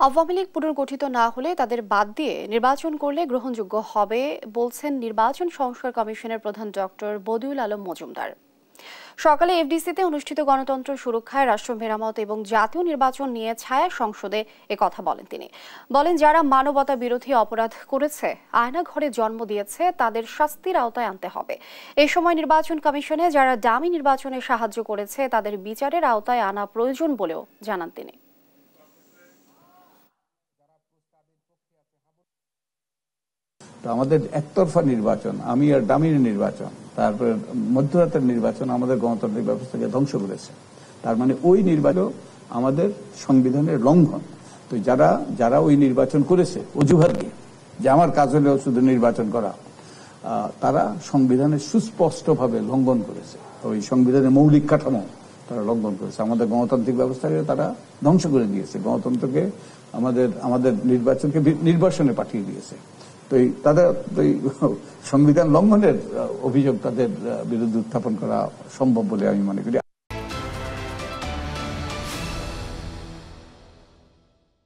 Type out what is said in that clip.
আওয়ামী লীগ পুনর্গঠিত না হলে তাদের বাদ দিয়ে নির্বাচন করলে গ্রহণযোগ্য হবে বলছেন নির্বাচন সংস্কার কমিশনের প্রধান ডক্টর বদিউল আলম মজুমদার। সকালে এফডিসিতে অনুষ্ঠিত গণতন্ত্র সুরক্ষায় রাষ্ট্র মেরামত এবং জাতীয় নির্বাচন নিয়ে ছায়া সংসদে কথা বলেন তিনি। বলেন, যারা মানবতা বিরোধী অপরাধ করেছে, আয়নাঘরে জন্ম দিয়েছে, তাদের শাস্তির আওতায় আনতে হবে। এই সময় নির্বাচন কমিশনে যারা ডামি নির্বাচনে সাহায্য করেছে তাদের বিচারের আওতায় আনা প্রয়োজন বলেও জানান তিনি। আমাদের একতরফা নির্বাচন, আমি আর ডামির নির্বাচন, তারপরে মধ্যরাতের নির্বাচন আমাদের গণতান্ত্রিক ব্যবস্থাকে ধ্বংস করেছে। তার মানে ওই নির্বাচন আমাদের সংবিধানের লঙ্ঘন। তো যারা ওই নির্বাচন করেছে অজুহাত দিয়ে যে আমার কাজ হলেও শুধু নির্বাচন করা, তারা সংবিধানের সুস্পষ্টভাবে লঙ্ঘন করেছে। ওই সংবিধানের মৌলিক কাঠামো তারা লঙ্ঘন করেছে। আমাদের গণতান্ত্রিক ব্যবস্থাকে তারা ধ্বংস করে দিয়েছে। গণতন্ত্রকে আমাদের নির্বাচনকে নির্বাসনে পাঠিয়ে দিয়েছে। তো তাদের সংবিধান লঙ্ঘনের অভিযোগ তাদের বিরুদ্ধে উত্থাপন করা সম্ভব বলে আমি মনে করি।